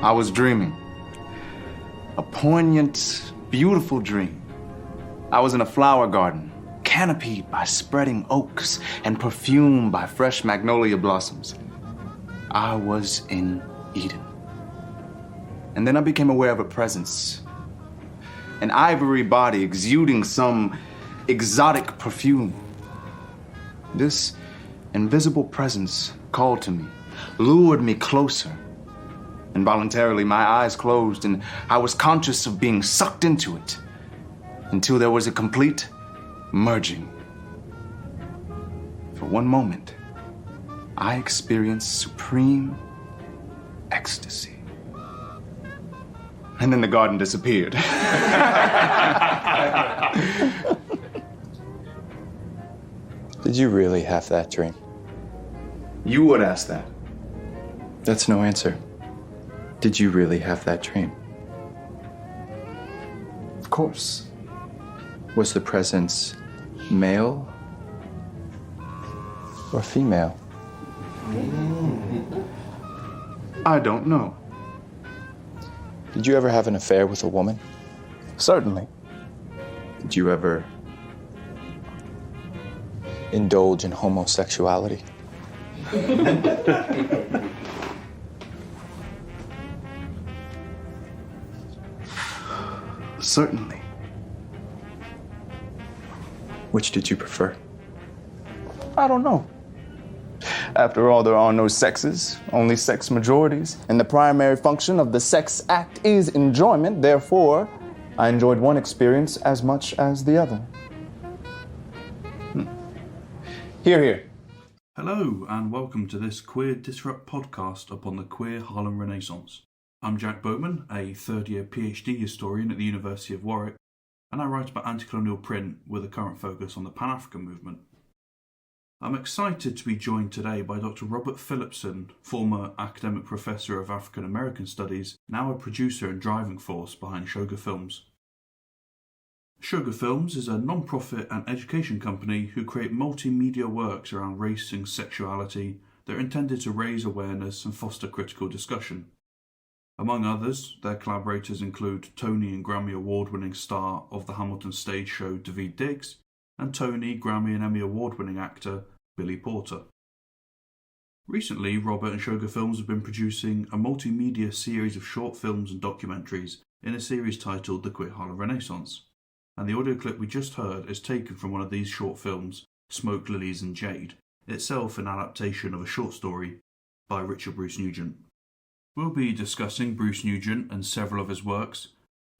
I was dreaming. A poignant, beautiful dream. I was in a flower garden, canopied by spreading oaks and perfumed by fresh magnolia blossoms. I was in Eden. And then I became aware of a presence. An ivory body exuding some exotic perfume. This invisible presence called to me, lured me closer. Involuntarily, my eyes closed and I was conscious of being sucked into it until there was a complete merging. For one moment, I experienced supreme ecstasy. And then the garden disappeared. Did you really have that dream? You would ask that. That's no answer. Did you really have that dream? Of course. Was the presence male or female? I don't know. Did you ever have an affair with a woman? Certainly. Did you ever indulge in homosexuality? Certainly. Which did you prefer? I don't know. After all, there are no sexes, only sex majorities, and the primary function of the sex act is enjoyment. Therefore, I enjoyed one experience as much as the other. Hear, hear. Hello, and welcome to this Queer Disrupt podcast upon the Queer Harlem Renaissance. I'm Jack Bowman, a third-year PhD historian at the University of Warwick, and I write about anti-colonial print with a current focus on the Pan-African movement. I'm excited to be joined today by Dr. Robert Philipson, former academic professor of African American Studies, now a producer and driving force behind Shoga Films. Shoga Films is a non-profit and education company who create multimedia works around race and sexuality that are intended to raise awareness and foster critical discussion. Among others, their collaborators include Tony and Grammy Award-winning star of the Hamilton stage show Daveed Diggs, and Tony, Grammy and Emmy Award-winning actor Billy Porter. Recently, Robert and Shoga Films have been producing a multimedia series of short films and documentaries in a series titled The Queer Harlem Renaissance, and the audio clip we just heard is taken from one of these short films, Smoke, Lilies and Jade, itself an adaptation of a short story by Richard Bruce Nugent. We'll be discussing Bruce Nugent and several of his works,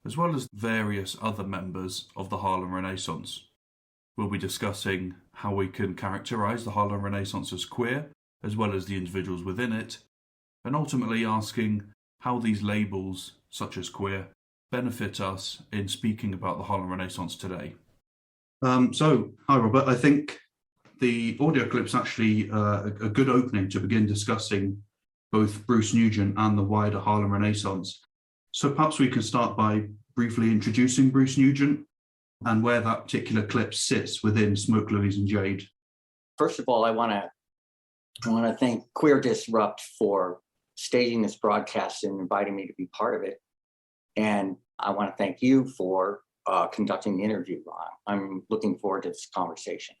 as well as various other members of the Harlem Renaissance. We'll be discussing how we can characterise the Harlem Renaissance as queer, as well as the individuals within it, and ultimately asking how these labels, such as queer, benefit us in speaking about the Harlem Renaissance today. Hi Robert, I think the audio clip's actually a good opening to begin discussing both Bruce Nugent and the wider Harlem Renaissance. So perhaps we can start by briefly introducing Bruce Nugent and where that particular clip sits within Smoke, Lilies and Jade. First of all, I want to thank Queer Disrupt for staging this broadcast and inviting me to be part of it. And I want to thank you for conducting the interview. I'm looking forward to this conversation.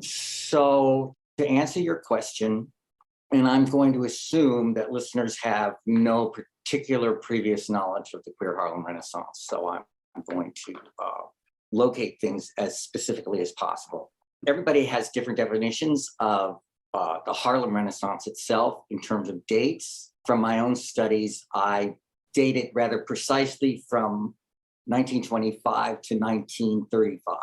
So to answer your question, and I'm going to assume that listeners have no particular previous knowledge of the Queer Harlem Renaissance. So I'm going to locate things as specifically as possible. Everybody has different definitions of the Harlem Renaissance itself in terms of dates. From my own studies, I date it rather precisely from 1925 to 1935.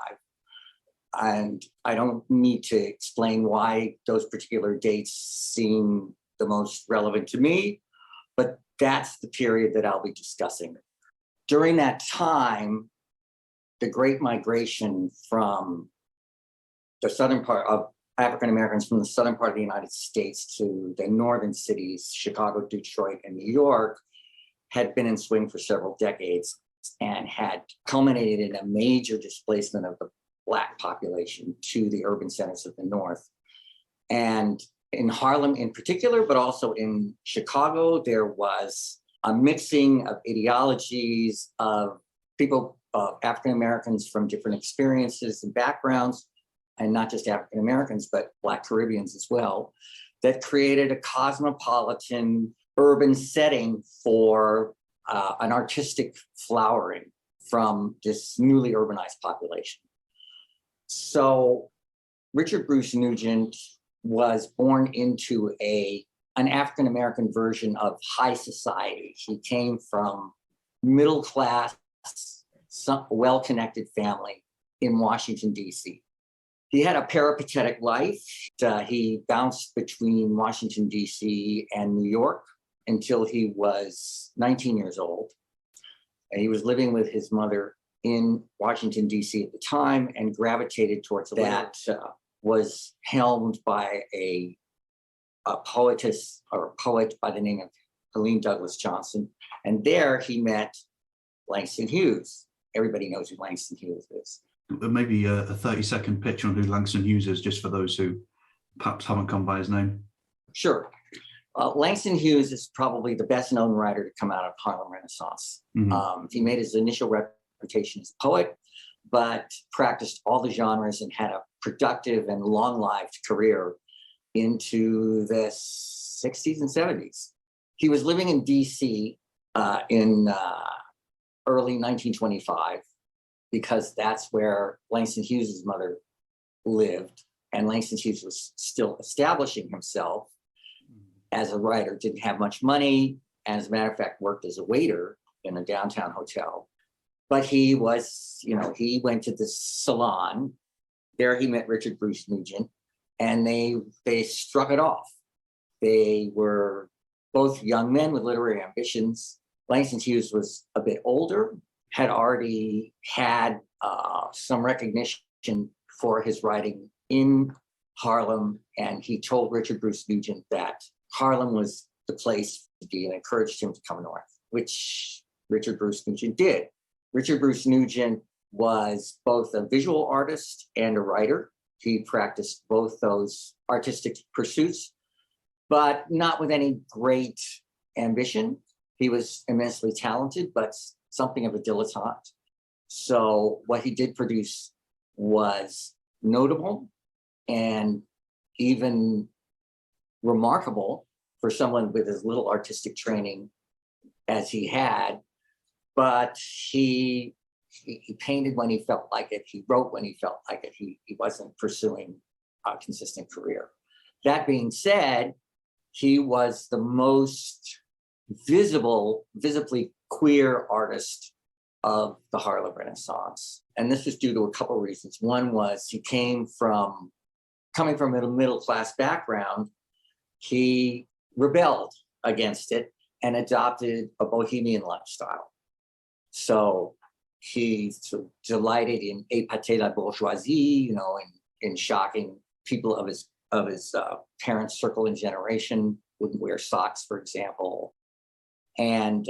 And I don't need to explain why those particular dates seem the most relevant to me, but that's the period that I'll be discussing. During that time, the Great Migration from the southern part of African Americans from the southern part of the United States to the northern cities, Chicago, Detroit, and New York, had been in swing for several decades and had culminated in a major displacement of the Black population to the urban centers of the North. And in Harlem in particular, but also in Chicago, there was a mixing of ideologies of people, African Americans from different experiences and backgrounds, and not just African Americans, but Black Caribbeans as well, that created a cosmopolitan urban setting for an artistic flowering from this newly urbanized population. So Richard Bruce Nugent was born into an African American version of high society. He came from middle class, well-connected family in Washington, D.C. He had a peripatetic life. He bounced between Washington, D.C. and New York until he was 19 years old. And he was living with his mother in Washington, D.C. at the time, and gravitated towards that. Was helmed by a poetess or a poet by the name of Helene Douglas Johnson. And there he met Langston Hughes. Everybody knows who Langston Hughes is. Maybe a 30-second pitch on who Langston Hughes is, just for those who perhaps haven't come by his name. Sure. Langston Hughes is probably the best known writer to come out of Harlem Renaissance. Mm-hmm. He made his initial reputation as a poet, but practiced all the genres and had a productive and long-lived career into the 60s and 70s. He was living in DC in early 1925, because that's where Langston Hughes' mother lived. And Langston Hughes was still establishing himself as a writer, didn't have much money, and as a matter of fact, worked as a waiter in a downtown hotel. But he was, he went to the salon. There he met Richard Bruce Nugent, and they struck it off. They were both young men with literary ambitions. Langston Hughes was a bit older, had already had some recognition for his writing in Harlem, and he told Richard Bruce Nugent that Harlem was the place to be and encouraged him to come north, which Richard Bruce Nugent did. Richard Bruce Nugent was both a visual artist and a writer. He practiced both those artistic pursuits, but not with any great ambition. He was immensely talented, but something of a dilettante. So what he did produce was notable and even remarkable for someone with as little artistic training as he had. But he painted when he felt like it. He wrote when he felt like it. He wasn't pursuing a consistent career. That being said, he was the most visibly queer artist of the Harlem Renaissance. And this was due to a couple of reasons. One was he coming from a middle-class background, he rebelled against it and adopted a bohemian lifestyle. So he sort of delighted in épater la bourgeoisie, in shocking people of his parents' circle and generation, wouldn't wear socks, for example. And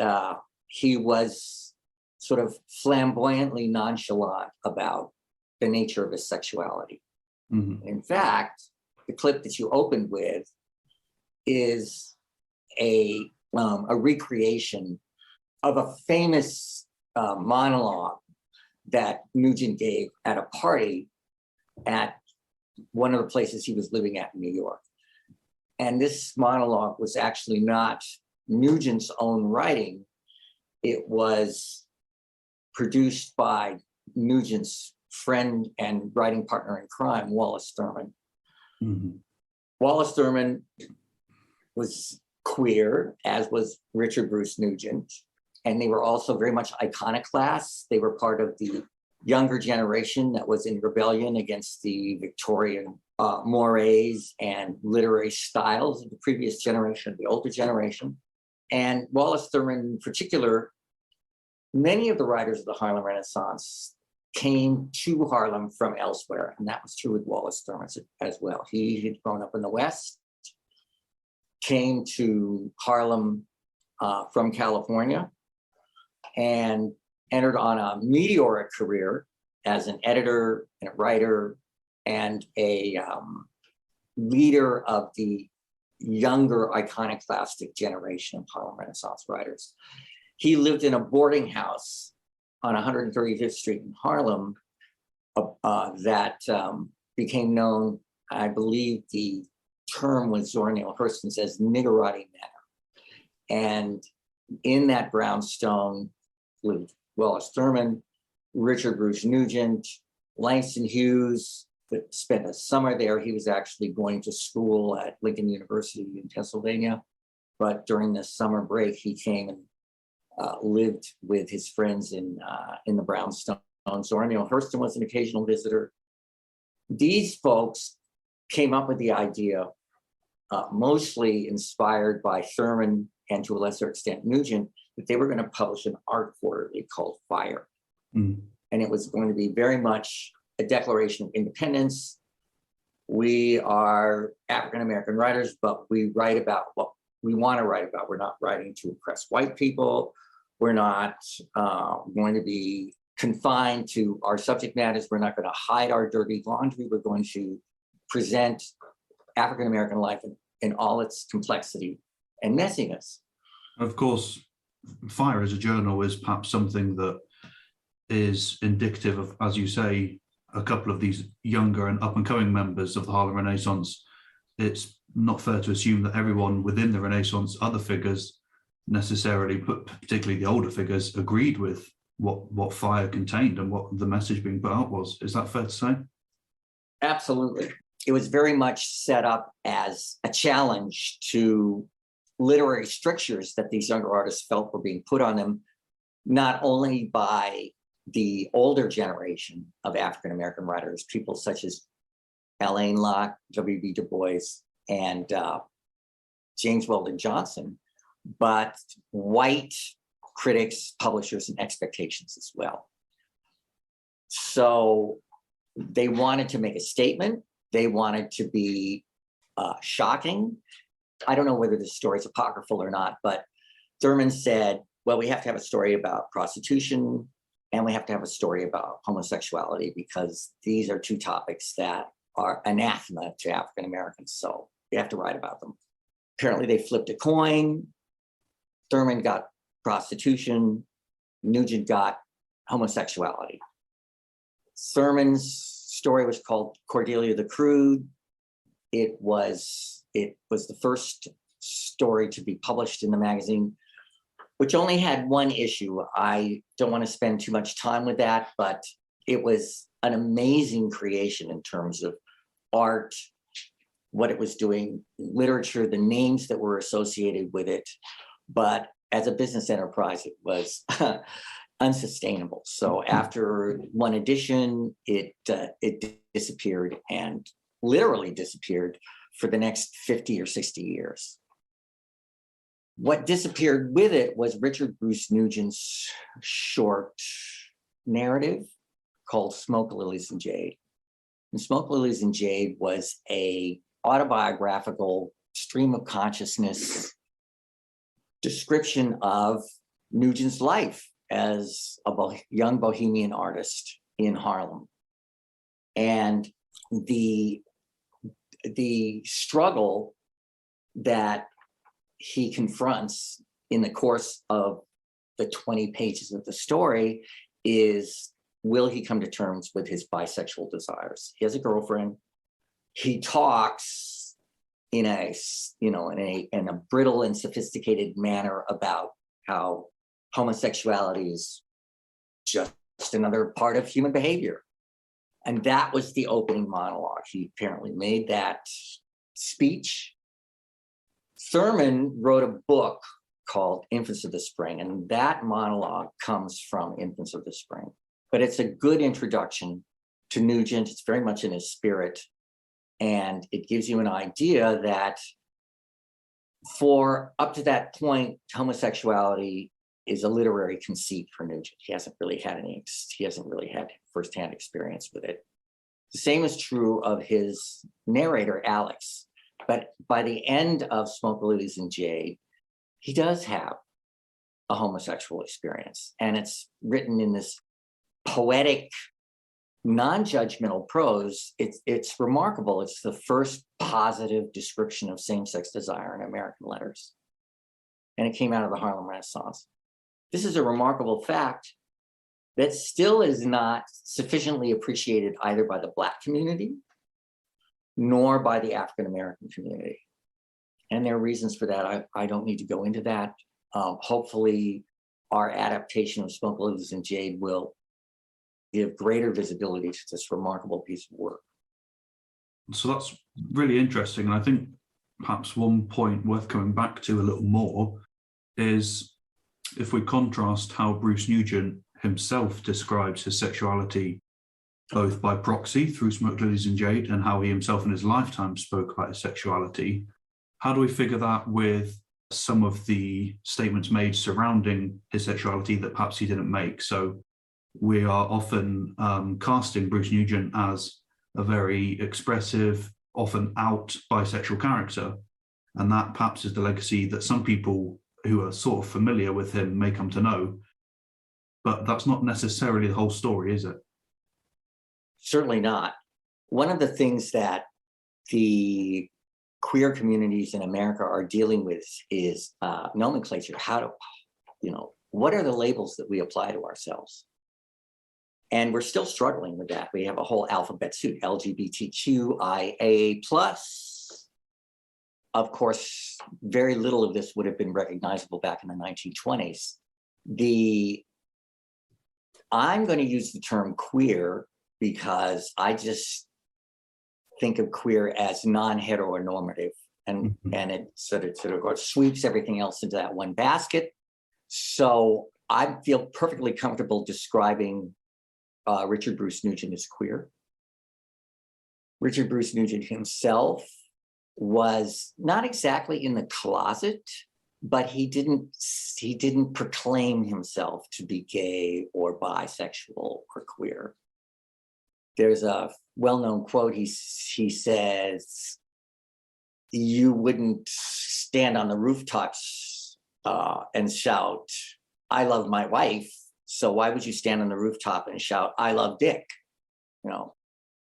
he was sort of flamboyantly nonchalant about the nature of his sexuality. Mm-hmm. In fact, the clip that you opened with is a recreation of a famous monologue that Nugent gave at a party at one of the places he was living at in New York. And this monologue was actually not Nugent's own writing. It was produced by Nugent's friend and writing partner in crime, Wallace Thurman. Mm-hmm. Wallace Thurman was queer, as was Richard Bruce Nugent. And they were also very much iconoclasts. They were part of the younger generation that was in rebellion against the Victorian mores and literary styles of the previous generation, the older generation. And Wallace Thurman in particular, many of the writers of the Harlem Renaissance came to Harlem from elsewhere. And that was true with Wallace Thurman as well. He had grown up in the West, came to Harlem from California, and entered on a meteoric career as an editor and a writer and a leader of the younger iconoclastic generation of Harlem Renaissance writers. He lived in a boarding house on 135th Street in Harlem that became known, I believe the term was Zora Neale Hurston's, as Niggerati Manor. And in that brownstone lived Wallace Thurman, Richard Bruce Nugent, Langston Hughes spent a summer there. He was actually going to school at Lincoln University in Pennsylvania. But during the summer break, he came and lived with his friends in the brownstone. Zora Neale Hurston was an occasional visitor. These folks came up with the idea, mostly inspired by Thurman and to a lesser extent Nugent, that they were going to publish an art quarterly called Fire. And it was going to be very much a declaration of independence. We are African-American writers, but we write about what we want to write about. We're not writing to oppress white people. We're not going to be confined to our subject matters. We're not going to hide our dirty laundry. We're going to present African-American life in all its complexity and messiness. Of course, Fire as a journal is perhaps something that is indicative of, as you say, a couple of these younger and up-and-coming members of the Harlem Renaissance. It's not fair to assume that everyone within the Renaissance, other figures necessarily, but particularly the older figures, agreed with what Fire contained and what the message being put out was. Is that fair to say? Absolutely. It was very much set up as a challenge to literary strictures that these younger artists felt were being put on them, not only by the older generation of African-American writers, people such as Alain Locke, W.B. Du Bois, and James Weldon Johnson, but white critics, publishers, and expectations as well. So they wanted to make a statement. They wanted to be shocking. I don't know whether this story is apocryphal or not, but Thurman said, well, we have to have a story about prostitution and we have to have a story about homosexuality because these are two topics that are anathema to African Americans. So we have to write about them. Apparently they flipped a coin. Thurman got prostitution. Nugent got homosexuality. Thurman's story was called Cordelia the Crude. It was the first story to be published in the magazine, which only had one issue. I don't want to spend too much time with that, but it was an amazing creation in terms of art, what it was doing, literature, the names that were associated with it. But as a business enterprise, it was unsustainable. So after one edition, it disappeared, and literally disappeared for the next 50 or 60 years. What disappeared with it was Richard Bruce Nugent's short narrative called Smoke, Lilies, and Jade. And Smoke, Lilies, and Jade was a autobiographical stream of consciousness description of Nugent's life as a young bohemian artist in Harlem. And the struggle that he confronts in the course of the 20 pages of the story is, will he come to terms with his bisexual desires? He has a girlfriend. He talks in a brittle and sophisticated manner about how homosexuality is just another part of human behavior. And that was the opening monologue. He apparently made that speech. Thurman wrote a book called Infants of the Spring, and that monologue comes from Infants of the Spring. But it's a good introduction to Nugent. It's very much in his spirit. And it gives you an idea that for up to that point, homosexuality is a literary conceit for Nugent. He hasn't really had firsthand experience with it. The same is true of his narrator, Alex. But by the end of Smoke, Lilies, and Jade, he does have a homosexual experience. And it's written in this poetic non-judgmental prose, it's remarkable. It's the first positive description of same-sex desire in American letters. And it came out of the Harlem Renaissance. This is a remarkable fact that still is not sufficiently appreciated either by the Black community nor by the African-American community. And there are reasons for that. I don't need to go into that. Hopefully, our adaptation of Smoke, Lilies, and Jade will give greater visibility to this remarkable piece of work. So that's really interesting. And I think perhaps one point worth coming back to a little more is if we contrast how Bruce Nugent himself describes his sexuality, both by proxy through Smoke, Lilies, and Jade, and how he himself in his lifetime spoke about his sexuality. How do we figure that with some of the statements made surrounding his sexuality that perhaps he didn't make? So we are often casting Bruce Nugent as a very expressive, often out bisexual character. And that perhaps is the legacy that some people who are sort of familiar with him may come to know. But that's not necessarily the whole story, is it? Certainly not. One of the things that the queer communities in America are dealing with is nomenclature. What are the labels that we apply to ourselves? And we're still struggling with that. We have a whole alphabet soup, LGBTQIA+. Of course, very little of this would have been recognizable back in the 1920s. I'm going to use the term queer because I just think of queer as non-heteronormative, and it sort of sweeps everything else into that one basket. So I feel perfectly comfortable describing Richard Bruce Nugent as queer. Richard Bruce Nugent himself was not exactly in the closet, but he didn't proclaim himself to be gay or bisexual or queer. There's a well-known quote. He says, "You wouldn't stand on the rooftops and shout, 'I love my wife.' So why would you stand on the rooftop and shout, 'I love Dick?'"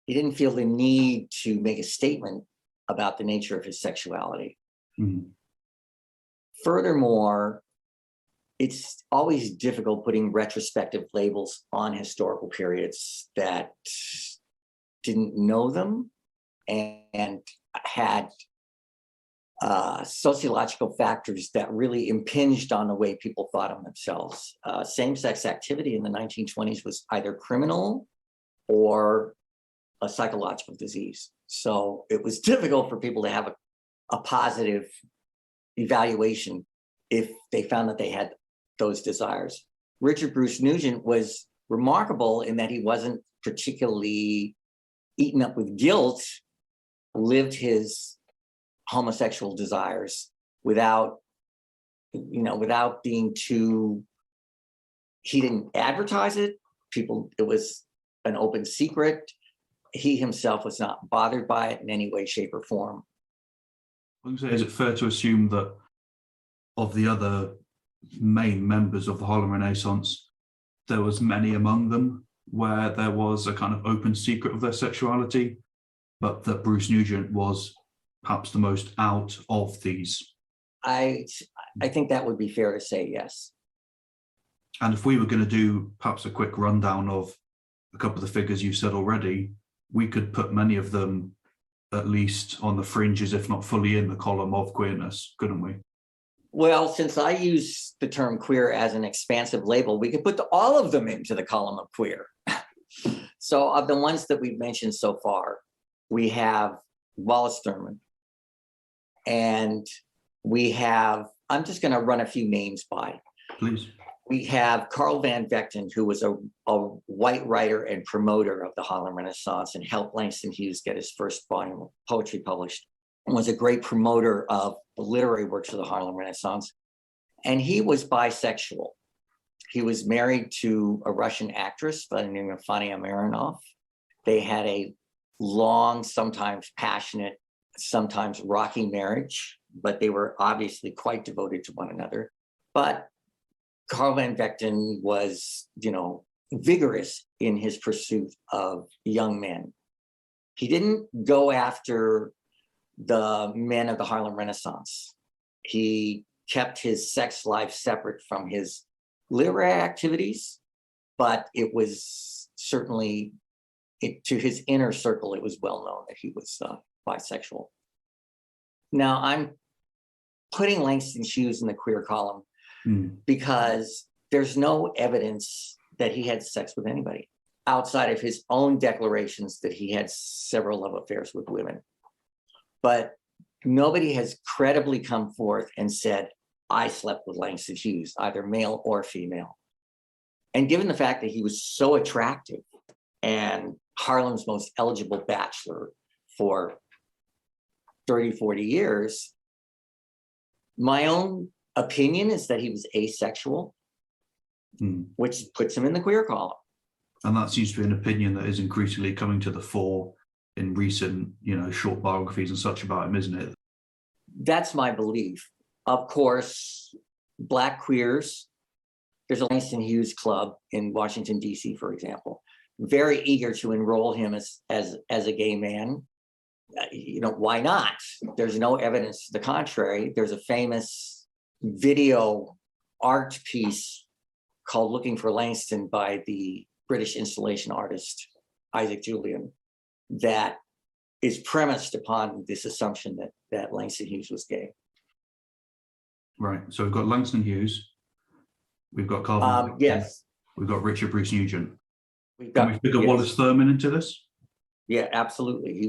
He didn't feel the need to make a statement about the nature of his sexuality. Mm-hmm. Furthermore, it's always difficult putting retrospective labels on historical periods that didn't know them and had sociological factors that really impinged on the way people thought of themselves. Same-sex activity in the 1920s was either criminal or a psychological disease. So it was difficult for people to have a positive evaluation if they found that they had those desires. Richard Bruce Nugent was remarkable in that he wasn't particularly eaten up with guilt, lived his homosexual desires without being too, he didn't advertise it. It was an open secret. He himself was not bothered by it in any way, shape, or form. Is it fair to assume that of the other main members of the Harlem Renaissance, there was many among them where there was a kind of open secret of their sexuality, but that Bruce Nugent was perhaps the most out of these? I think that would be fair to say, yes. And if we were going to do perhaps a quick rundown of a couple of the figures you've said already, we could put many of them at least on the fringes, if not fully in the column of queerness, couldn't we? Well, since I use the term queer as an expansive label, we could put all of them into the column of queer. So of the ones that we've mentioned so far, we have Wallace Thurman, and we have, I'm just going to run a few names by. Please. We have Carl Van Vechten, who was a white writer and promoter of the Harlem Renaissance and helped Langston Hughes get his first volume of poetry published, and was a great promoter of the literary works of the Harlem Renaissance. And he was bisexual. He was married to a Russian actress by the name of Fania Marinov. They had a long, sometimes passionate, sometimes rocky marriage, but they were obviously quite devoted to one another. But Carl Van Vechten was, vigorous in his pursuit of young men. He didn't go after the men of the Harlem Renaissance. He kept his sex life separate from his literary activities, but it was certainly, to his inner circle, it was well known that he was bisexual. Now, I'm putting Langston Hughes in the queer column because there's no evidence that he had sex with anybody outside of his own declarations that he had several love affairs with women. But nobody has credibly come forth and said, I slept with Langston Hughes, either male or female. And given the fact that he was so attractive and Harlem's most eligible bachelor for 30, 40 years, my own opinion is that he was asexual, which puts him in the queer column. And that seems to be an opinion that is increasingly coming to the fore in recent, short biographies and such about him, isn't it? That's my belief. Of course, Black queers, there's a Langston Hughes Club in Washington, D.C., for example, very eager to enroll him as a gay man. Why not? There's no evidence to the contrary. There's a famous video art piece called Looking for Langston by the British installation artist Isaac Julian that is premised upon this assumption that Langston Hughes was gay. Right. So we've got Langston Hughes. We've got Calvin. Yes. We've got Richard Bruce Nugent. Can we figure Wallace Thurman into this? Yeah, absolutely. He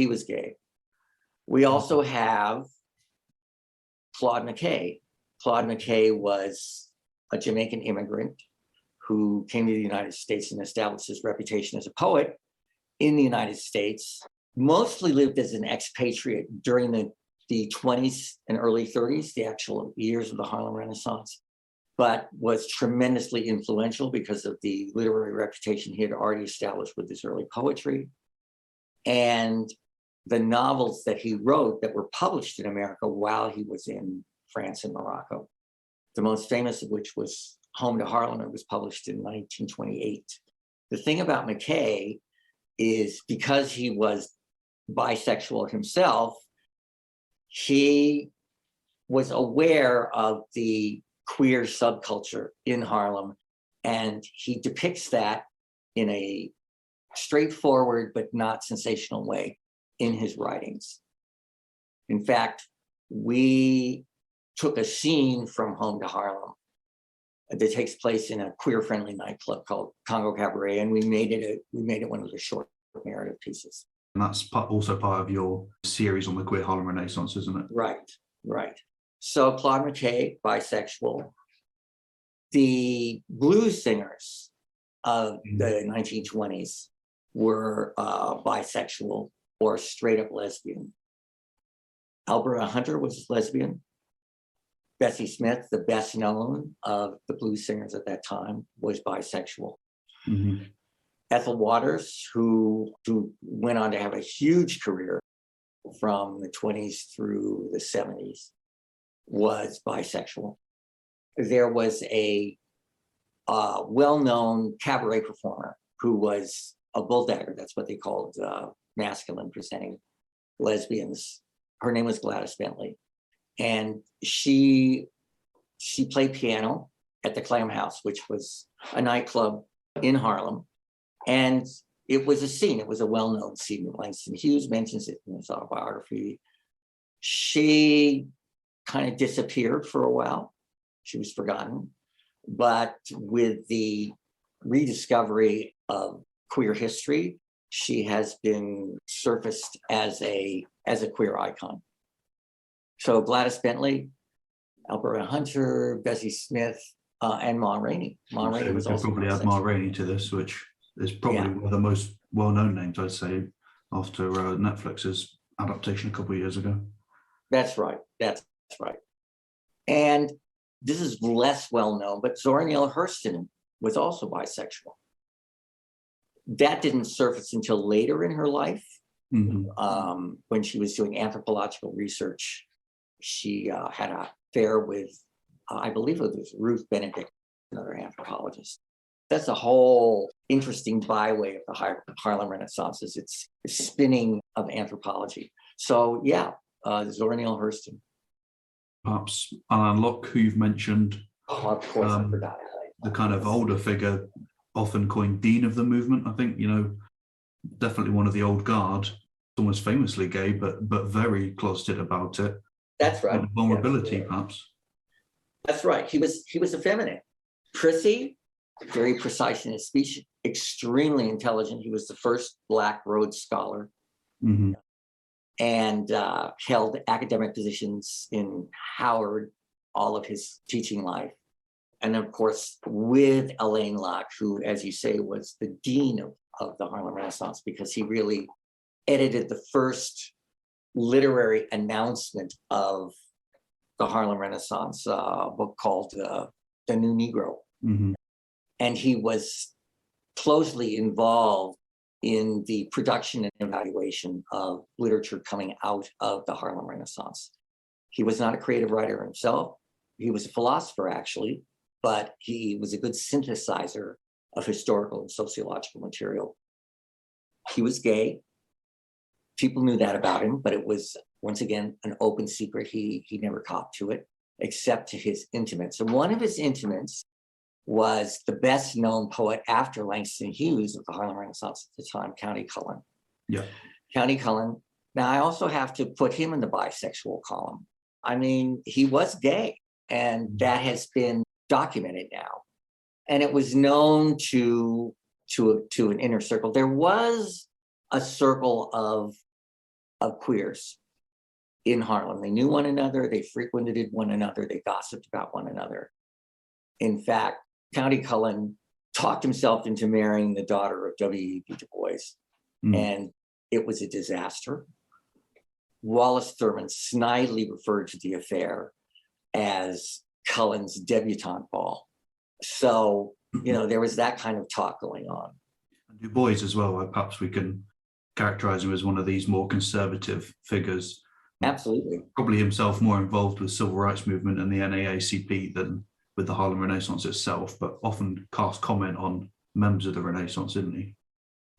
was gay. We also have Claude McKay. Claude McKay was a Jamaican immigrant who came to the United States and established his reputation as a poet in the United States, mostly lived as an expatriate during the 20s and early 30s, the actual years of the Harlem Renaissance, but was tremendously influential because of the literary reputation he had already established with his early poetry. And the novels that he wrote that were published in America while he was in France and Morocco, the most famous of which was Home to Harlem. It was published in 1928. The thing about McKay is because he was bisexual himself, he was aware of the queer subculture in Harlem, and he depicts that in a straightforward but not sensational way in his writings. In fact, we took a scene from Home to Harlem that takes place in a queer-friendly nightclub called Congo Cabaret, and we made it one of the short narrative pieces. And that's also part of your series on the Queer Harlem Renaissance, isn't it? Right. So Claude McKay, bisexual. The blues singers of the 1920s were bisexual or straight up lesbian. Alberta Hunter was lesbian. Bessie Smith, the best known of the blues singers at that time, was bisexual. Mm-hmm. Ethel Waters, who went on to have a huge career from the 20s through the 70s, was bisexual. There was a well-known cabaret performer who was a bulldagger. That's what they called masculine presenting lesbians. Her name was Gladys Bentley. And she played piano at the Clam House, which was a nightclub in Harlem. And it was a scene. It was a well-known scene. Langston Hughes mentions it in his autobiography. She kind of disappeared for a while. She was forgotten. But with the rediscovery of queer history, she has been surfaced as a queer icon. So Gladys Bentley, Alberta Hunter, Bessie Smith, and Ma Rainey. Ma Rainey was also probably add Ma Rainey to this, which is probably one of the most well-known names, I'd say, after Netflix's adaptation a couple of years ago. That's right. And this is less well-known, but Zora Neale Hurston was also bisexual. That didn't surface until later in her life, when she was doing anthropological research. She had an affair with, I believe it was Ruth Benedict, another anthropologist. That's a whole interesting byway of the Harlem Renaissance, is its spinning of anthropology. So yeah, Zora Neale Hurston. Perhaps Alan Locke, who you've mentioned. Oh, of course, I forgot. The kind of older figure, often coined dean of the movement. I think, definitely one of the old guard, almost famously gay, but very closeted about it. That's right. Vulnerability, yes. perhaps. That's right. He was effeminate, prissy, very precise in his speech, extremely intelligent. He was the first Black Rhodes Scholar, and held academic positions in Howard all of his teaching life. And of course, with Alain Locke, who, as you say, was the dean of the Harlem Renaissance, because he really edited the first literary announcement of the Harlem Renaissance, a book called The New Negro. And he was closely involved in the production and evaluation of literature coming out of the Harlem Renaissance. He was not a creative writer himself. He was a philosopher, actually, but he was a good synthesizer of historical and sociological material. He was gay. People knew that about him, but it was, once again, an open secret. He never copped to it, except to his intimates. And one of his intimates was the best known poet after Langston Hughes of the Harlem Renaissance at the time, County Cullen. Yeah. County Cullen. Now, I also have to put him in the bisexual column. I mean, he was gay, and that has been documented now. And it was known to an inner circle. There was a circle of queers in Harlem. They knew one another, they frequented one another, they gossiped about one another. In fact, County Cullen talked himself into marrying the daughter of W.E.B. Du Bois, and it was a disaster. Wallace Thurman snidely referred to the affair as Cullen's debutante ball. So, there was that kind of talk going on. Du Bois as well, perhaps we can characterize him as one of these more conservative figures. Absolutely. Probably himself more involved with the civil rights movement and the NAACP than with the Harlem Renaissance itself, but often cast comment on members of the Renaissance, didn't he?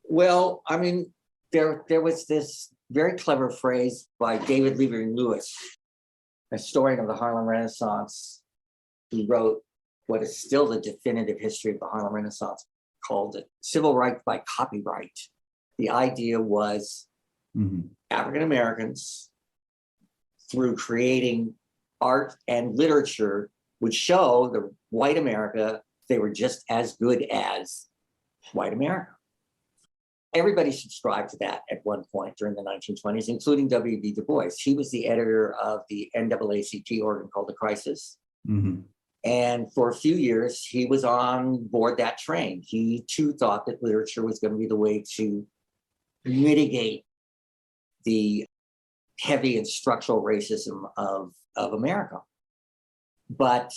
Well, I mean, there was this very clever phrase by David Levering Lewis, a historian of the Harlem Renaissance. He wrote what is still the definitive history of the Harlem Renaissance, called it Civil Rights by Copyright. The idea was African Americans, through creating art and literature, would show the white America they were just as good as white America. Everybody subscribed to that at one point during the 1920s, including W.B. Du Bois. He was the editor of the NAACP organ called The Crisis. And for a few years, he was on board that train. He too thought that literature was going to be the way to mitigate the heavy and structural racism of America. But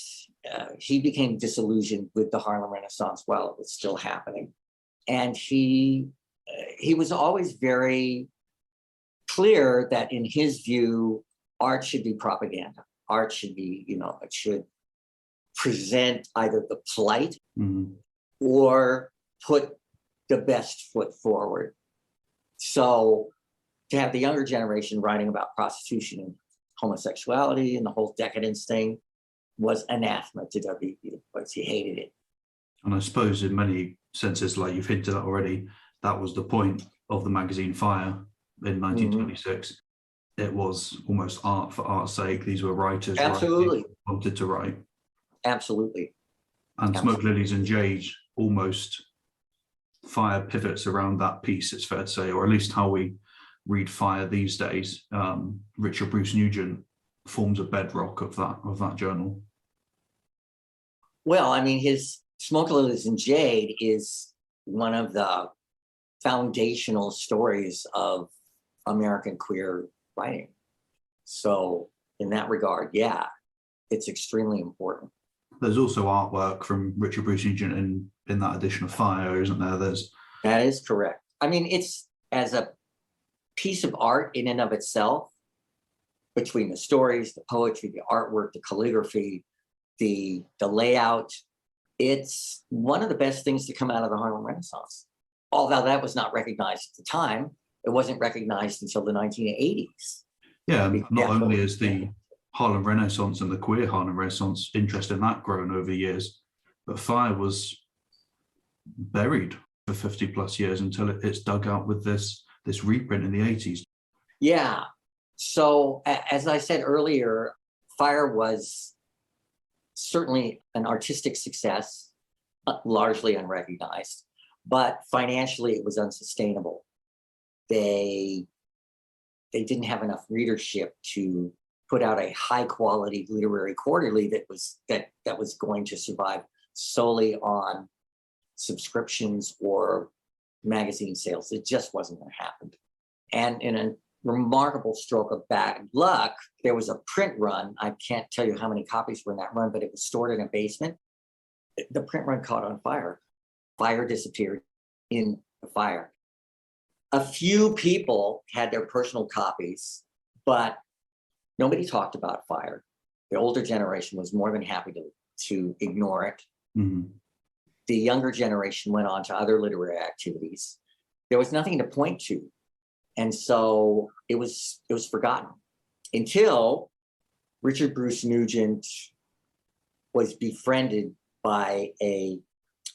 he became disillusioned with the Harlem Renaissance while it was still happening. And he was always very clear that in his view, art should be propaganda. Art should be, it should present either the plight or put the best foot forward. So to have the younger generation writing about prostitution and homosexuality and the whole decadence thing was anathema to W.B. Du Bois. He hated it. And I suppose in many senses, like you've hinted at already, that was the point of the magazine Fire in 1926. It was almost art for art's sake. These were writers Absolutely. who wanted to write. Absolutely. And Smoke, Lilies and Jade almost Fire pivots around that piece, it's fair to say, or at least how we read Fire these days. Richard Bruce Nugent forms a bedrock of that journal. Well, I mean, his Smoke, Lilies and Jade is one of the foundational stories of American queer writing. So in that regard, yeah, it's extremely important. There's also artwork from Richard Bruce Nugent in that edition of Fire, isn't there? That is correct. I mean, it's as a piece of art in and of itself, between the stories, the poetry, the artwork, the calligraphy, the layout, it's one of the best things to come out of the Harlem Renaissance. Although that was not recognized at the time, it wasn't recognized until the 1980s. Yeah, and not Therefore, only is the Harlem Renaissance and the queer Harlem Renaissance interest in that grown over years, but fire was buried for 50 plus years until it's dug out with this reprint in the 80s. Yeah. So as I said earlier, fire was certainly an artistic success, largely unrecognized, but financially it was unsustainable. They didn't have enough readership to put out a high quality literary quarterly that was going to survive solely on subscriptions or magazine sales. It just wasn't going to happen. And in a remarkable stroke of bad luck, there was a print run. I can't tell you how many copies were in that run, but it was stored in a basement. The print run caught on fire. Fire disappeared in the fire. A few people had their personal copies, but nobody talked about fire. The older generation was more than happy to ignore it. Mm-hmm. The younger generation went on to other literary activities. There was nothing to point to. And so it was forgotten until Richard Bruce Nugent was befriended by a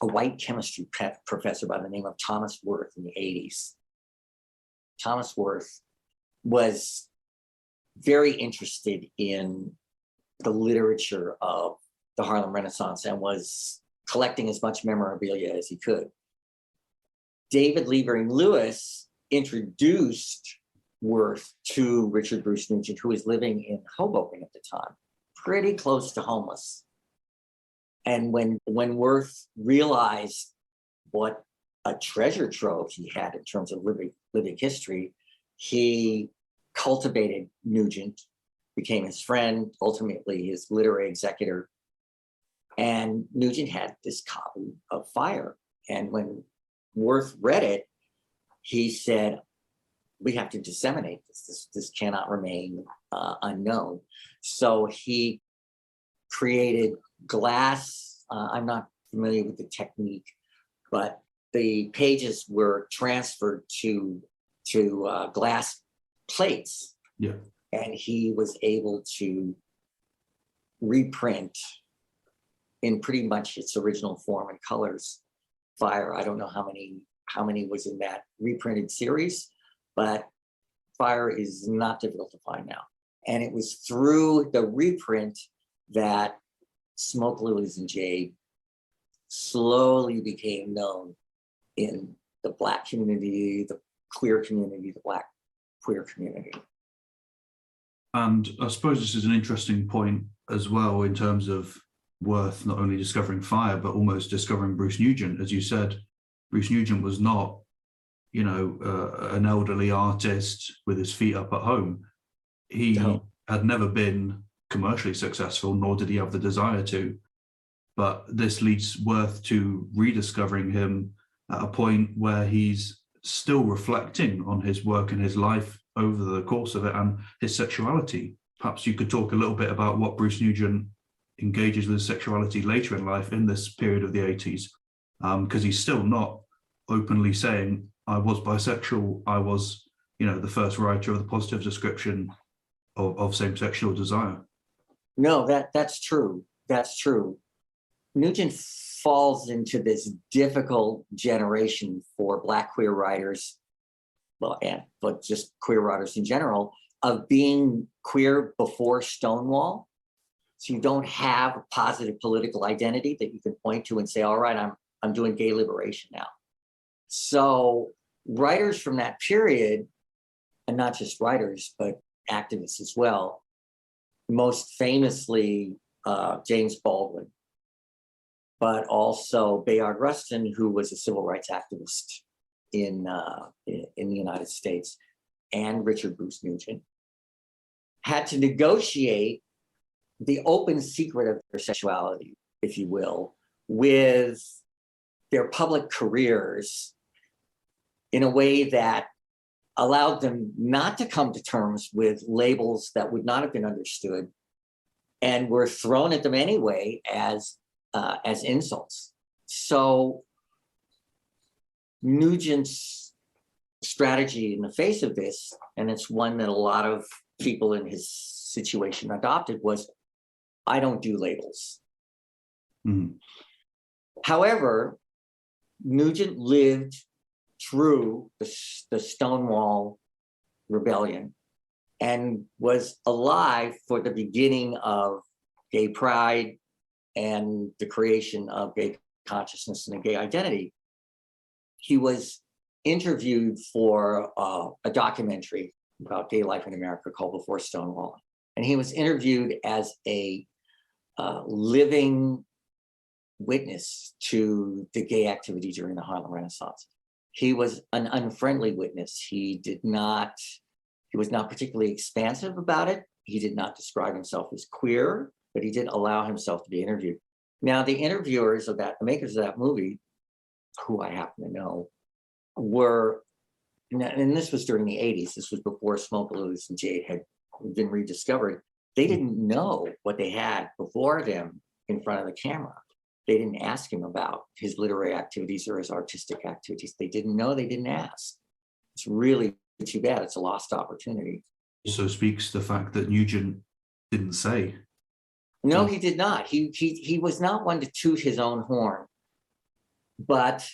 white chemistry professor by the name of Thomas Worth in the 80s. Thomas Worth was very interested in the literature of the Harlem Renaissance and was collecting as much memorabilia as he could. David Levering Lewis introduced Worth to Richard Bruce Nugent, who was living in Hoboken at the time, pretty close to homeless. And when Worth realized what a treasure trove he had in terms of living history, he cultivated Nugent, became his friend, ultimately his literary executor. And Nugent had this copy of Fire. And when Worth read it, he said, we have to disseminate this. This cannot remain unknown. So he created glass. I'm not familiar with the technique, but the pages were transferred to glass plates. Yeah. And he was able to reprint in pretty much its original form and colors Fire. I don't know how many was in that reprinted series, but Fire is not difficult to find now. And it was through the reprint that Smoke Lilies and Jade slowly became known in the Black community, the queer community, the Black queer community. And I suppose this is an interesting point as well in terms of Worth not only discovering Fire, but almost discovering Bruce Nugent. As you said, Bruce Nugent was not, an elderly artist with his feet up at home. He had never been commercially successful, nor did he have the desire to. But this leads Worth to rediscovering him at a point where he's still reflecting on his work and his life over the course of it and his sexuality. Perhaps you could talk a little bit about what Bruce Nugent engages with sexuality later in life in this period of the 80s, because he's still not openly saying, I was bisexual, I was, the first writer of the positive description of same-sexual desire. No, that's true. That's true. Nugent falls into this difficult generation for Black queer writers, but just queer writers in general, of being queer before Stonewall. So you don't have a positive political identity that you can point to and say, all right, I'm doing gay liberation now. So writers from that period, and not just writers, but activists as well, most famously James Baldwin, but also Bayard Rustin, who was a civil rights activist in the United States, and Richard Bruce Nugent, had to negotiate the open secret of their sexuality, if you will, with their public careers in a way that allowed them not to come to terms with labels that would not have been understood and were thrown at them anyway as as insults. So Nugent's strategy in the face of this, and it's one that a lot of people in his situation adopted, was, I don't do labels. Mm. However, Nugent lived through the Stonewall Rebellion and was alive for the beginning of gay pride and the creation of gay consciousness and a gay identity. He was interviewed for a documentary about gay life in America called Before Stonewall. And he was interviewed as a living witness to the gay activity during the Harlem Renaissance. He was an unfriendly witness. He was not particularly expansive about it. He did not describe himself as queer, but he did allow himself to be interviewed. Now, the interviewers of that, the makers of that movie, who I happen to know, were, and this was during the 80s, this was before Smokealoos and Jade had been rediscovered. They didn't know what they had before them in front of the camera. They didn't ask him about his literary activities or his artistic activities. They didn't know, they didn't ask. It's really too bad. It's a lost opportunity. So speaks the fact that Nugent didn't say. No, he did not. He was not one to toot his own horn, but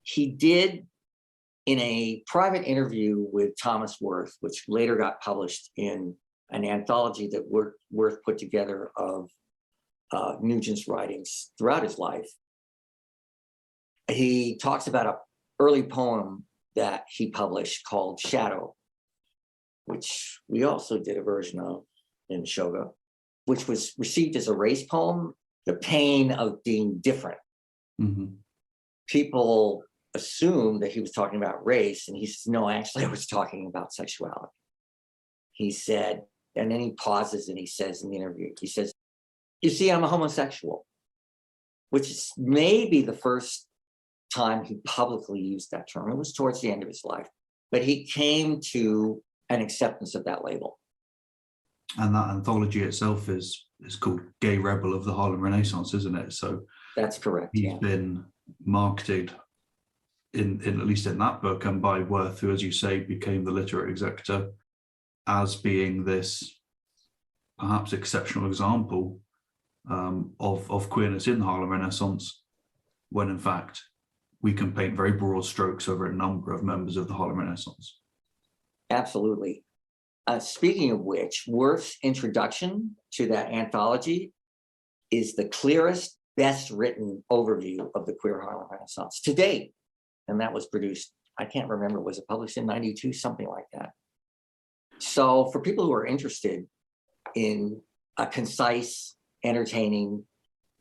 he did, in a private interview with Thomas Worth, which later got published in an anthology that Worth put together of Nugent's writings throughout his life. He talks about an early poem that he published called Shadow, which we also did a version of in Shoga, which was received as a race poem, the pain of being different. Mm-hmm. People assumed that he was talking about race, and he says, no, actually, I was talking about sexuality. He said, and then he pauses and he says in the interview, he says, you see, I'm a homosexual, which is maybe the first time he publicly used that term. It was towards the end of his life, but he came to an acceptance of that label. And that anthology itself is called Gay Rebel of the Harlem Renaissance, isn't it? So that's correct. He's been marketed in at least in that book and by Worth, who, as you say, became the literary executor, as being this perhaps exceptional example of queerness in the Harlem Renaissance, when in fact we can paint very broad strokes over a number of members of the Harlem Renaissance. Absolutely. Speaking of which, Worth's introduction to that anthology is the clearest, best written overview of the queer Harlem Renaissance to date. And that was produced, I can't remember, was it published in 92, something like that. So for people who are interested in a concise, entertaining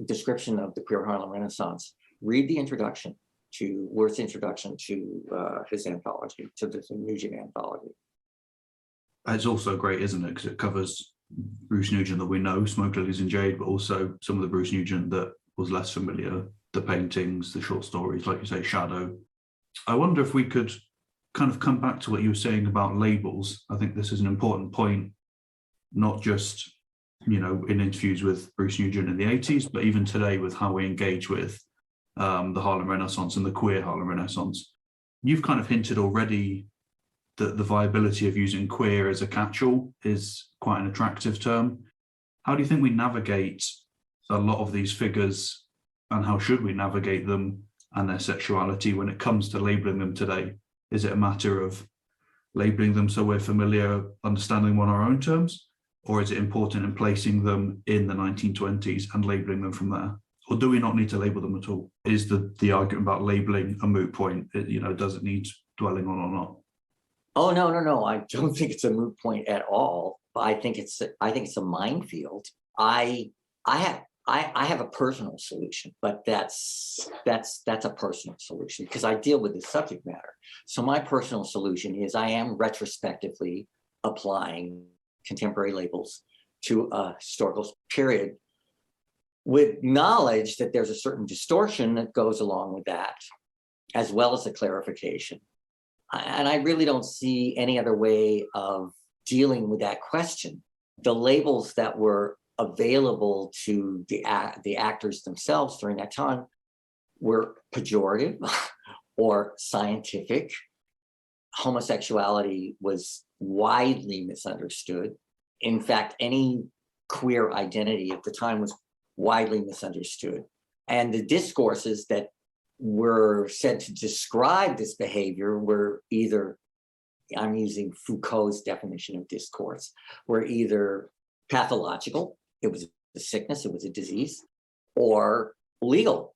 description of the queer Harlem Renaissance, read the introduction to Worth's introduction to his anthology, to the Nugent anthology. It's also great, isn't it? Because it covers Bruce Nugent that we know, Smoke, Lilies and Jade, but also some of the Bruce Nugent that was less familiar, the paintings, the short stories, like you say, Shadow. I wonder if we could kind of come back to what you were saying about labels. I think this is an important point, not just, you know, in interviews with Bruce Nugent in the 80s, but even today with how we engage with the Harlem Renaissance and the queer Harlem Renaissance. You've kind of hinted already that the viability of using queer as a catch-all is quite an attractive term. How do you think we navigate a lot of these figures, and how should we navigate them and their sexuality when it comes to labeling them today? Is it a matter of labeling them so we're familiar, understanding them on our own terms? Or is it important in placing them in the 1920s and labeling them from there? Or do we not need to label them at all? Is the argument about labeling a moot point? You know, does it need dwelling on or not? Oh, no. I don't think it's a moot point at all. I think it's a minefield. I have a personal solution, but that's a personal solution because I deal with this subject matter. So my personal solution is I am retrospectively applying contemporary labels to a historical period with knowledge that there's a certain distortion that goes along with that, as well as a clarification. And I really don't see any other way of dealing with that question. The labels that were available to the actors themselves during that time were pejorative or scientific. Homosexuality was widely misunderstood. In fact, any queer identity at the time was widely misunderstood. And the discourses that were said to describe this behavior were either, I'm using Foucault's definition of discourse, were either pathological, it was a sickness, it was a disease, or legal,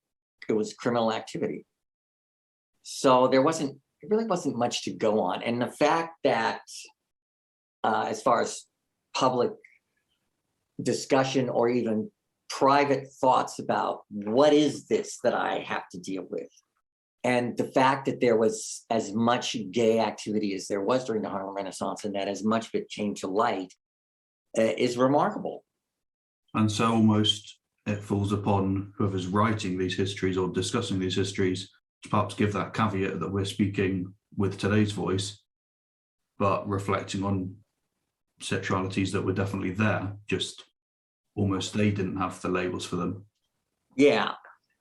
it was criminal activity. So it really wasn't much to go on. And the fact that as far as public discussion or even private thoughts about what is this that I have to deal with, and the fact that there was as much gay activity as there was during the Harlem Renaissance and that as much of it came to light is remarkable. And so almost it falls upon whoever's writing these histories or discussing these histories to perhaps give that caveat that we're speaking with today's voice, but reflecting on sexualities that were definitely there, just almost they didn't have the labels for them. Yeah.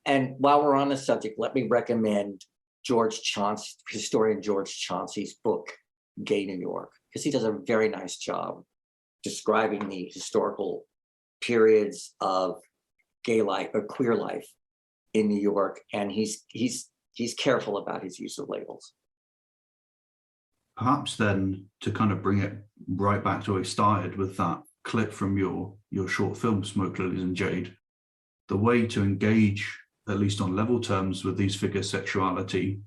And while we're on the subject, let me recommend historian George Chauncey's book, Gay New York, because he does a very nice job describing the historical periods of gay life or queer life in New York. And he's careful about his use of labels. Perhaps then to kind of bring it right back to where we started with that clip from your short film, Smoke, Lilies and Jade, the way to engage, at least on level terms, with these figures' sexuality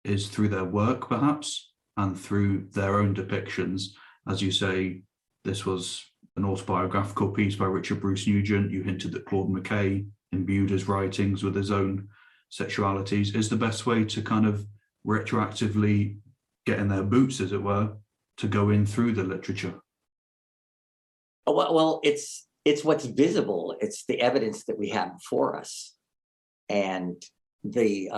is through their work, perhaps, and through their own depictions. As you say, this was an autobiographical piece by Richard Bruce Nugent. You hinted that Claude McKay imbued his writings with his own sexualities. Is the best way to kind of retroactively get in their boots, as it were, to go in through the literature? Well, it's what's visible. It's the evidence that we have before us. And the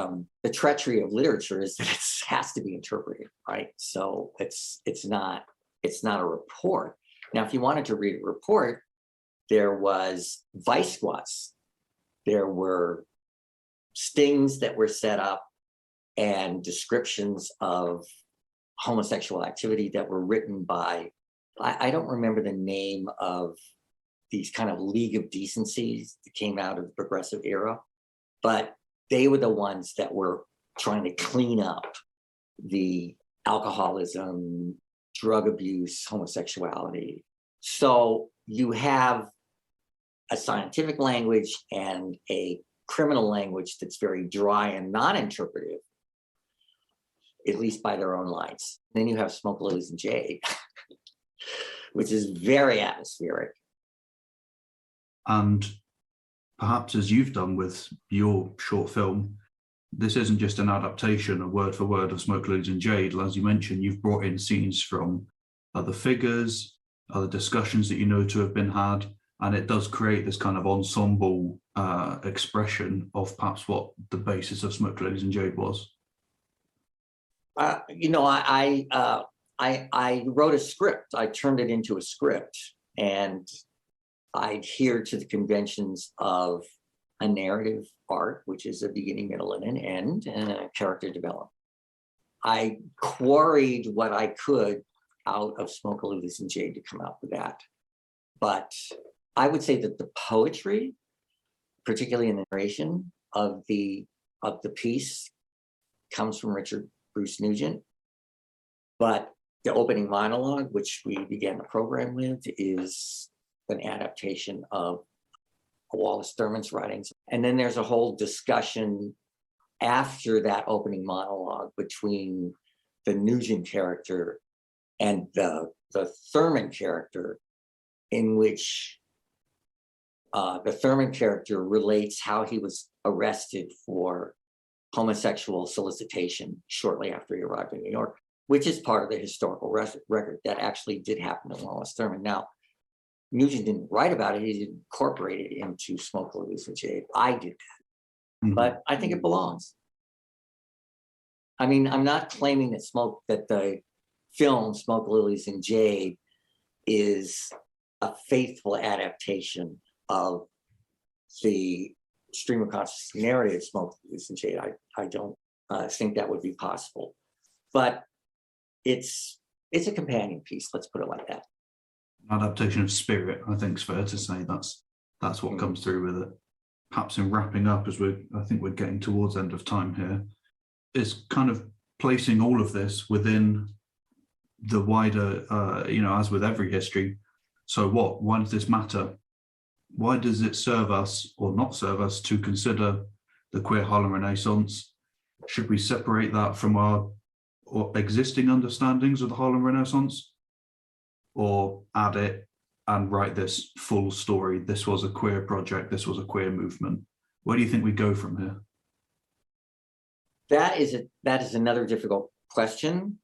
treachery of literature is that it has to be interpreted, right? So it's not a report. Now, if you wanted to read a report, there was vice squads, there were stings that were set up, and descriptions of homosexual activity that were written by, I don't remember the name of these kind of League of Decencies that came out of the progressive era, but they were the ones that were trying to clean up the alcoholism, drug abuse, homosexuality. So you have a scientific language and a criminal language that's very dry and non-interpretive, at least by their own lights. Then you have Smoke, Lilies and Jade, which is very atmospheric. And perhaps as you've done with your short film, this isn't just an adaptation, a word for word of Smoke, Lilies and Jade. As you mentioned, you've brought in scenes from other figures, other discussions that you know to have been had, and it does create this kind of ensemble expression of perhaps what the basis of Smoke, Lilies and Jade was. I wrote a script. I turned it into a script, and I adhered to the conventions of a narrative art, which is a beginning, middle, and an end, and a character development. I quarried what I could out of Smoke, Lilies and Jade to come up with that. But I would say that the poetry, particularly in the narration of the piece, comes from Richard Bruce Nugent. But the opening monologue, which we began the program with, is an adaptation of Wallace Thurman's writings. And then there's a whole discussion after that opening monologue between the Nugent character and the Thurman character, in which the Thurman character relates how he was arrested for homosexual solicitation shortly after he arrived in New York, which is part of the historical record that actually did happen to Wallace Thurman. Now, Nugent didn't write about it, he incorporated it into Smoke, Lilies and Jade. I did that, but I think it belongs. I mean, I'm not claiming that the film Smoke, Lilies and Jade is a faithful adaptation of the stream of consciousness narrative, Smoke, Loose, and Jade. I don't think that would be possible. But it's a companion piece, let's put it like that. Adaptation of spirit, I think it's fair to say that's what comes through with it. Perhaps in wrapping up, as I think we're getting towards end of time here, is kind of placing all of this within the wider, as with every history. So what? Why does this matter? Why does it serve us or not serve us to consider the queer Harlem Renaissance? Should we separate that from our existing understandings of the Harlem Renaissance, or add it and write this full story? This was a queer project. This was a queer movement. Where do you think we go from here? That is another difficult question.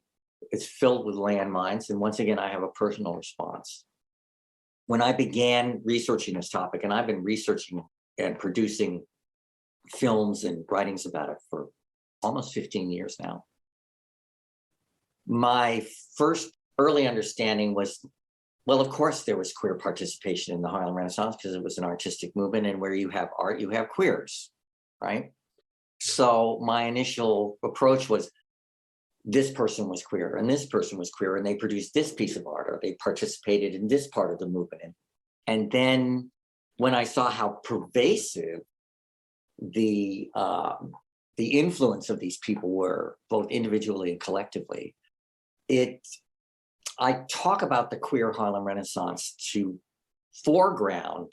It's filled with landmines. And once again, I have a personal response. When I began researching this topic, and I've been researching and producing films and writings about it for almost 15 years now, my first early understanding was, well, of course there was queer participation in the Harlem Renaissance because it was an artistic movement, and where you have art, you have queers, right? So my initial approach was, this person was queer and this person was queer, and they produced this piece of art, or they participated in this part of the movement. And then when I saw how pervasive the influence of these people were, both individually and collectively, I talk about the queer Harlem Renaissance to foreground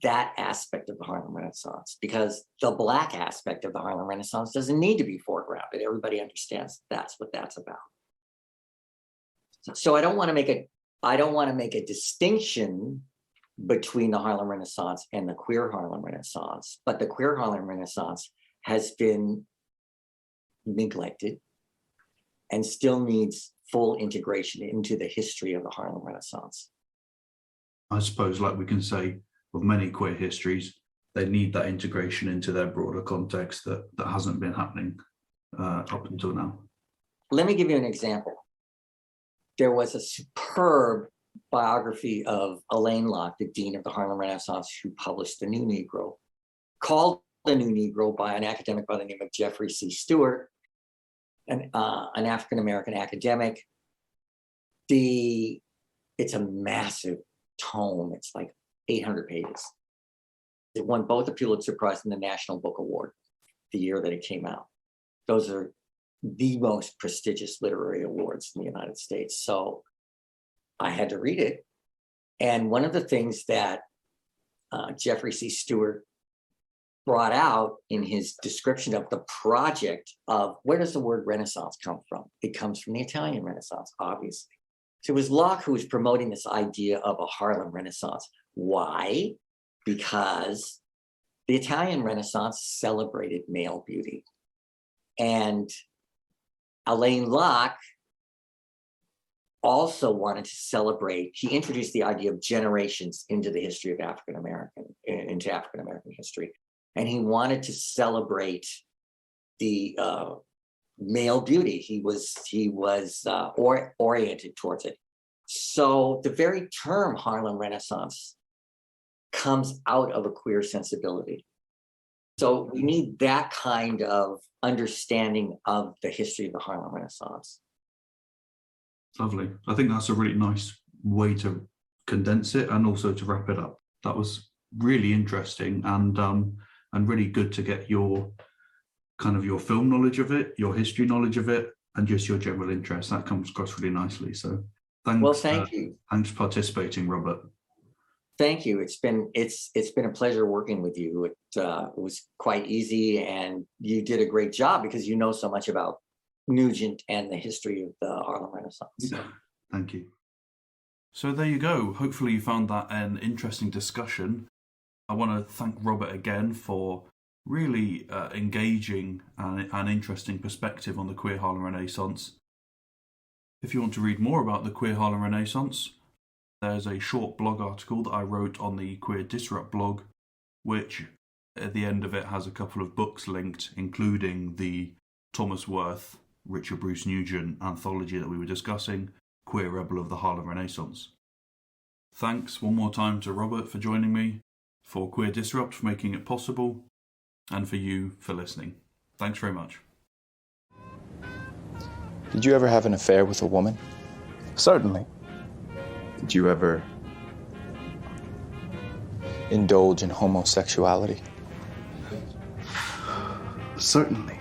that aspect of the Harlem Renaissance, because the Black aspect of the Harlem Renaissance doesn't need to be foregrounded. Everybody understands that's what that's about. So I don't want to make a distinction between the Harlem Renaissance and the queer Harlem Renaissance, but the queer Harlem Renaissance has been neglected and still needs full integration into the history of the Harlem Renaissance. I suppose, like we can say of many queer histories, they need that integration into their broader context that hasn't been happening up until now. Let me give you an example. There was a superb biography of Elaine Locke, the dean of the Harlem Renaissance, who published The New Negro, called The New Negro by an academic by the name of Jeffrey C. Stewart, an African-American academic. It's a massive tome. It's like 800 pages. It won both the Pulitzer Prize and the National Book Award the year that it came out. Those are the most prestigious literary awards in the United States. So I had to read it. And one of the things that Jeffrey C. Stewart brought out in his description of the project of, where does the word Renaissance come from? It comes from the Italian Renaissance, obviously. So it was Locke who was promoting this idea of a Harlem Renaissance. Why? Because the Italian Renaissance celebrated male beauty. And Elaine Locke also wanted to celebrate, he introduced the idea of generations into the history of African-American history. And he wanted to celebrate the male beauty. He was oriented towards it. So the very term Harlem Renaissance comes out of a queer sensibility. So we need that kind of understanding of the history of the Harlem Renaissance. Lovely. I think that's a really nice way to condense it and also to wrap it up. That was really interesting and really good to get your film knowledge of it, your history knowledge of it, and just your general interest. That comes across really nicely. So thanks. Well, thank you. Thanks for participating, Robert. Thank you. It's been a pleasure working with you. It was quite easy, and you did a great job because you know so much about Nugent and the history of the Harlem Renaissance. Yeah. Thank you. So there you go. Hopefully you found that an interesting discussion. I want to thank Robert again for really engaging and interesting perspective on the Queer Harlem Renaissance. If you want to read more about the Queer Harlem Renaissance, there's a short blog article that I wrote on the Queer Disrupt blog, which at the end of it has a couple of books linked, including the Thomas Worth, Richard Bruce Nugent anthology that we were discussing, Queer Rebel of the Harlem Renaissance. Thanks one more time to Robert for joining me, for Queer Disrupt for making it possible, and for you for listening. Thanks very much. Did you ever have an affair with a woman? Certainly. Did you ever indulge in homosexuality? Certainly.